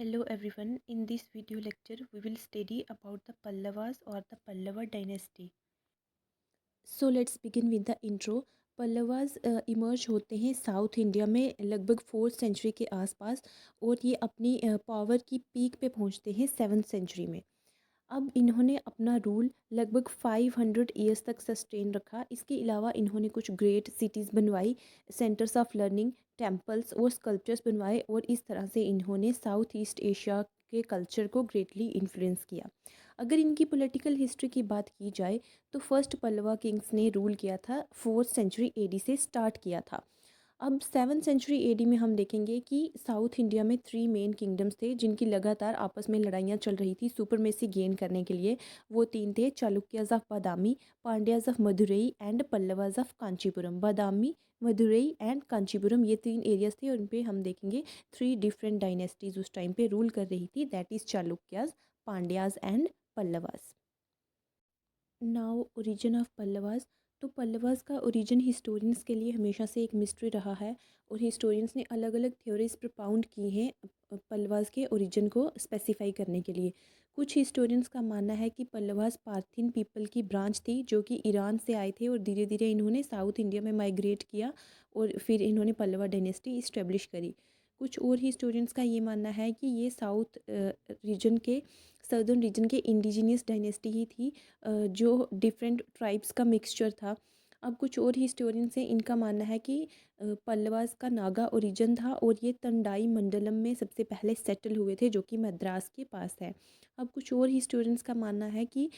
Hello everyone, in this video lecture we will study about the Pallavas or the Pallava dynasty. So let's begin with the intro. Pallavas emerge होते हैं south India में लगभग 4th century के आसपास और ये अपनी पावर की पीक पे पहुंचते हैं 7th सेंचुरी में। अब इन्होंने अपना रूल लगभग 500 ईयर्स तक सस्टेन रखा। इसके अलावा इन्होंने कुछ ग्रेट सिटीज़ बनवाई, सेंटर्स ऑफ लर्निंग, टेम्पल्स और स्कल्पचर्स बनवाए और इस तरह से इन्होंने साउथ ईस्ट एशिया के कल्चर को ग्रेटली इन्फ्लुएंस किया। अगर इनकी पॉलिटिकल हिस्ट्री की बात की जाए तो फर्स्ट पल्लवा किंग्स ने रूल किया था 4th सेंचुरी एडी से स्टार्ट किया था। अब 7th सेंचुरी एडी में हम देखेंगे कि साउथ इंडिया में 3 मेन किंगडम्स थे जिनकी लगातार आपस में लड़ाइयाँ चल रही थी सुपरमेसी गेन करने के लिए। वो 3 थे, Chalukyas of Badami, Pandyas of Madurai and Pallavas of Kanchipuram. Badami, Madurai and Kanchipuram ये 3 एरियाज थे और उन पे हम देखेंगे 3 डिफरेंट डायनेस्टीज उस टाइम पे रूल कर रही थी, that is Chalukyas, Pandyas and Pallavas. Now origin of Pallavas. तो पल्लवास का ओरिजिन हिस्टोरियंस के लिए हमेशा से एक मिस्ट्री रहा है और हिस्टोरियंस ने अलग अलग थ्योरीज प्रपाउंड की हैं पल्लवास के ओरिजिन को स्पेसिफाई करने के लिए। कुछ हिस्टोरियंस का मानना है कि पल्लवास पार्थियन पीपल की ब्रांच थी जो कि ईरान से आए थे और धीरे धीरे इन्होंने साउथ इंडिया में माइग्रेट किया और फिर इन्होंने पल्लवा डायनेस्टी इस्टेब्लिश करी। कुछ और हिस्टोरियंस का ये मानना है कि ये साउथ रीजन के सदर्न रीजन के इंडिजिनियस डायनेस्टी ही थी जो डिफरेंट ट्राइब्स का मिक्सचर था। अब कुछ और हिस्टोरियंस हैं, इनका मानना है कि पल्लवास का नागा ओरिजिन था और ये तंडाई मंडलम में सबसे पहले सेटल हुए थे जो कि मद्रास के पास है। अब कुछ और हिस्टोरियंस का मानना है कि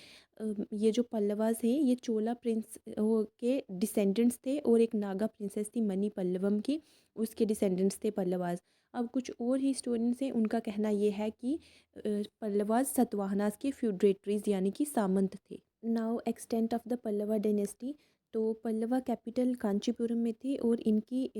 ये जो पल्लवास हैं ये चोला प्रिंस के डिसेंडेंट्स थे और एक नागा प्रिंसेस थी मनी पल्लवम की, उसके डिसेंडेंट्स थे पल्लवास। अब कुछ और हिस्टोरियंस हैं, उनका कहना ये है कि पल्लवास सतवाहनास के फ्यूडरेटरीज यानी कि सामंत थे। Now extent of the Pallava dynasty. तो पल्लवा कैपिटल कांचीपुरम में थी और इनकी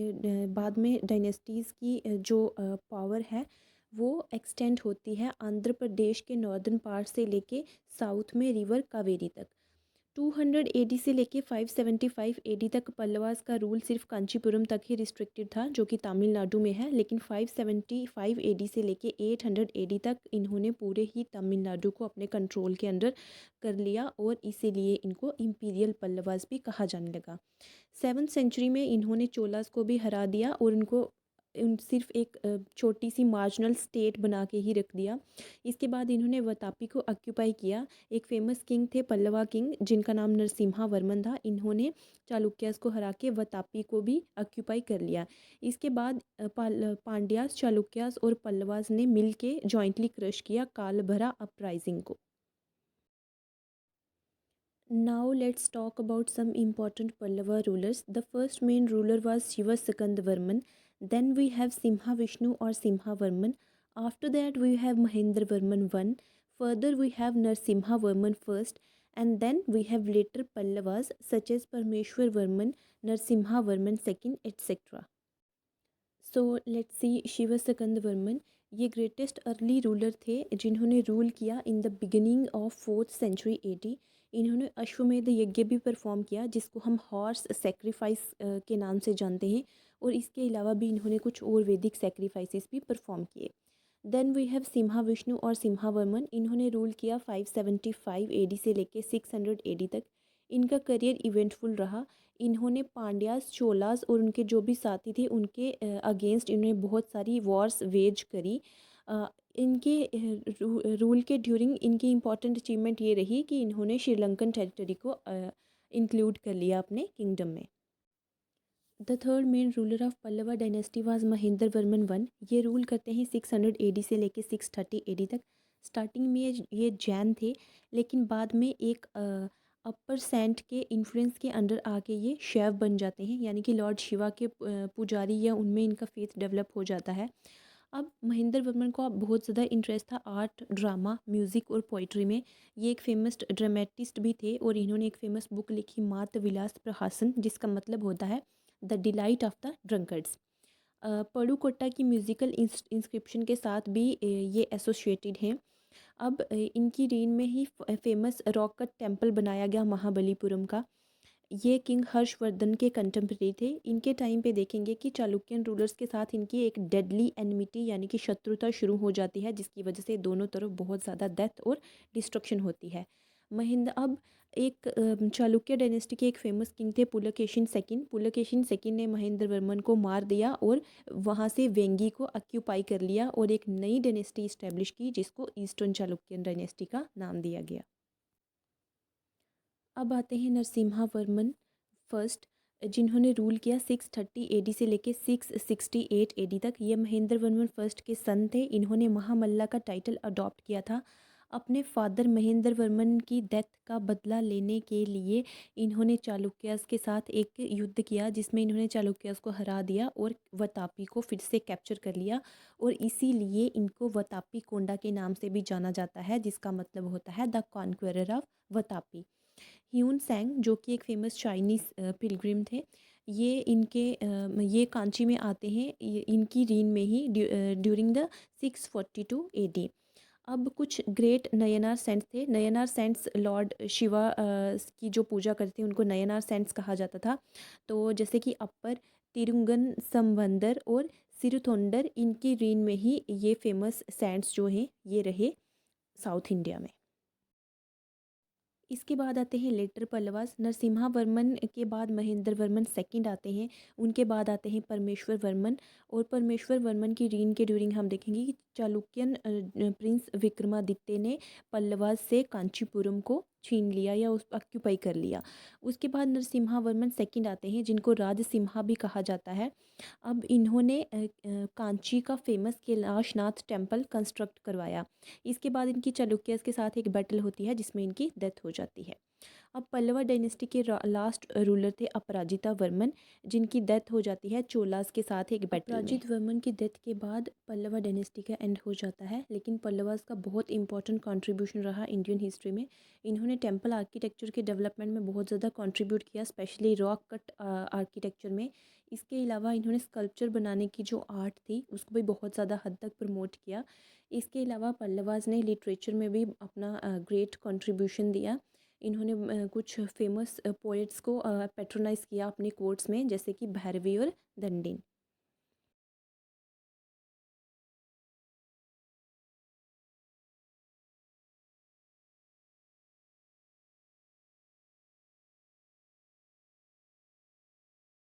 बाद में डायनेस्टीज़ की जो पावर है वो एक्सटेंड होती है आंध्र प्रदेश के नॉर्दर्न पार्ट से लेके साउथ में रिवर कावेरी तक। 200 एडी से लेके 575 एडी तक पल्लवास का रूल सिर्फ कांचीपुरम तक ही रिस्ट्रिक्टेड था जो कि तमिलनाडु में है, लेकिन 575 एडी से लेके 800 एडी तक इन्होंने पूरे ही तमिलनाडु को अपने कंट्रोल के अंदर कर लिया और इसीलिए इनको इम्पीरियल पल्लवास भी कहा जाने लगा। 7th सेंचुरी में इन्होंने चोलास को भी हरा दिया और उनको सिर्फ एक छोटी सी मार्जिनल स्टेट बना के ही रख दिया। इसके बाद इन्होंने वतापी को ऑक्यूपाई किया। एक फेमस किंग थे पल्लवा किंग जिनका नाम नरसिम्हा वर्मन था, इन्होंने चालुक्यास को हरा के वतापी को भी ऑक्यूपाई कर लिया। इसके बाद पांड्यास, चालुक्यास और पल्लवास ने मिल के जॉइंटली क्रश किया कालभरा अपराइजिंग को। Now let's talk about some important Pallava rulers. The first main ruler was Shiva Sekandavarman. Then we have Simha Vishnu or Simha Varman. After that we have Mahendra Varman I. Further we have Narsimha Varman first. And then we have later Pallavas such as Parmeshwar Varman, Narsimha Varman II, etc. So let's see Shiva Skanda Varman. ये greatest early ruler थे जिन्होंने rule किया in the beginning of 4th century AD. इन्होंने अश्वमेध यज्ञ भी perform किया जिसको हम हॉर्स सेक्रीफाइस के नाम से जानते हैं और इसके अलावा भी इन्होंने कुछ और वैदिक सेक्रीफाइसेस भी परफॉर्म किए। Then we have Simha Vishnu और सिम्हा वर्मन। इन्होंने रूल किया 575 एडी से लेके 600 एडी तक। इनका करियर इवेंटफुल रहा। इन्होंने पांड्यास, चोलास और उनके जो भी साथी थे उनके अगेंस्ट इन्होंने बहुत सारी वॉर्स वेज करी। इनके रूल के ड्यूरिंग इनकी इम्पॉर्टेंट अचीवमेंट ये रही कि इन्होंने श्रीलंकन टेरिटरी को इंक्लूड कर लिया अपने किंगडम में। The third main ruler of Pallava dynasty was Mahendra Varman one. ये रूल करते हैं 600 एडी से लेके 630 एडी तक। स्टार्टिंग में ये जैन थे लेकिन बाद में एक अपर सेंट के इन्फ्लुएंस के अंडर आके ये शैव बन जाते हैं, यानी कि लॉर्ड शिवा के पुजारी या उनमें इनका फेथ डेवलप हो जाता है। अब महेंद्र वर्मन को अब बहुत ज़्यादा इंटरेस्ट था आर्ट, ड्रामा, म्यूज़िक और पोइट्री में। ये एक फेमस ड्रामेटिस्ट भी थे और इन्होंने एक फेमस बुक लिखी मात विलास प्रहासन, जिसका मतलब होता है the delight of the drunkards. Pudukkottai की म्यूज़िकल इंस्क्रिप्शन के साथ भी ये एसोसिएटेड हैं। अब इनकी रेन में ही फेमस रॉक कट टेम्पल बनाया गया महाबलीपुरम का। ये किंग हर्षवर्धन के कंटेम्प्रेरी थे। इनके टाइम पे देखेंगे कि चालुक्यन रूलर्स के साथ इनकी एक डेडली एनिमिटी यानी कि शत्रुता शुरू हो जाती है, जिसकी वजह से दोनों तरफ बहुत ज़्यादा डेथ और डिस्ट्रक्शन होती है। महेंद्र अब एक चालुक्य डायनेस्टी के एक फेमस किंग थे पुलकेशिन सेकंड। पुलकेशिन सेकंड ने महेंद्र वर्मन को मार दिया और वहाँ से वेंगी को ऑक्यूपाई कर लिया और एक नई डायनेस्टी इस्टेब्लिश की, जिसको ईस्टर्न चालुक्यन डायनेस्टी का नाम दिया गया। अब आते हैं नरसिम्हा वर्मन फर्स्ट, जिन्होंने रूल किया 630 एडी से लेके 668 एडी तक। ये महेंद्र वर्मन फर्स्ट के सन थे। इन्होंने महामल्ला का टाइटल अडॉप्ट किया था। अपने फादर महेंद्र वर्मन की डेथ का बदला लेने के लिए इन्होंने चालुक्यास के साथ एक युद्ध किया, जिसमें इन्होंने चालुक्यास को हरा दिया और वतापी को फिर से कैप्चर कर लिया, और इसीलिए इनको वतापी कोंडा के नाम से भी जाना जाता है, जिसका मतलब होता है the conqueror of Vatapi. Hiuen Tsang, जो कि एक फेमस चाइनीज़ पिलग्रिम थे, ये कांची में आते हैं इनकी रीन में ही ड्यूरिंग द 642 एडी। अब कुछ ग्रेट नयनार सेंट्स थे। नयनार सेंट्स लॉर्ड शिवा की जो पूजा करते हैं उनको नयनार सेंट्स कहा जाता था। तो जैसे कि अपर तिरुंगन संवंदर और सिरुथोंडर, इनकी रीन में ही ये फेमस सेंट्स जो हैं ये रहे साउथ इंडिया में। इसके बाद आते हैं लेटर पल्लवास। नरसिम्हा वर्मन के बाद महेंद्र वर्मन सेकंड आते हैं। उनके बाद आते हैं परमेश्वर वर्मन, और परमेश्वर वर्मन की रीन के ड्यूरिंग हम देखेंगे कि चालुक्यन प्रिंस विक्रमादित्य ने पल्लवास से कांचीपुरम को छीन लिया या उस ऑक्यूपाई कर लिया। उसके बाद नरसिम्हा वर्मन सेकंड आते हैं, जिनको राजसिम्हा भी कहा जाता है। अब इन्होंने कांची का फेमस कैलाशनाथ टेम्पल कंस्ट्रक्ट करवाया। इसके बाद इनकी चालुक्यस के साथ एक बैटल होती है, जिसमें इनकी डेथ हो जाती है। अब पल्लवा डायनेस्टी के लास्ट रूलर थे अपराजिता वर्मन, जिनकी डेथ हो जाती है चोलास के साथ एक बैटल में। अपराजित वर्मन की डेथ के बाद पल्लवा डायनेस्टी का एंड हो जाता है, लेकिन पल्लवास का बहुत इंपॉर्टेंट कंट्रीब्यूशन रहा इंडियन हिस्ट्री में। इन्होंने टेम्पल आर्किटेक्चर के डेवलपमेंट में बहुत ज़्यादा कंट्रीब्यूट किया, स्पेशली रॉक कट आर्किटेक्चर में। इसके अलावा इन्होंने स्कल्पचर बनाने की जो आर्ट थी उसको भी बहुत ज़्यादा हद तक प्रमोट किया। इसके अलावा पल्लवास ने लिटरेचर में भी अपना ग्रेट कंट्रीब्यूशन दिया। इन्होंने कुछ फेमस पोएट्स को पैट्रोनाइज़ किया अपने कोर्ट्स में, जैसे कि भैरवी और दंडिन।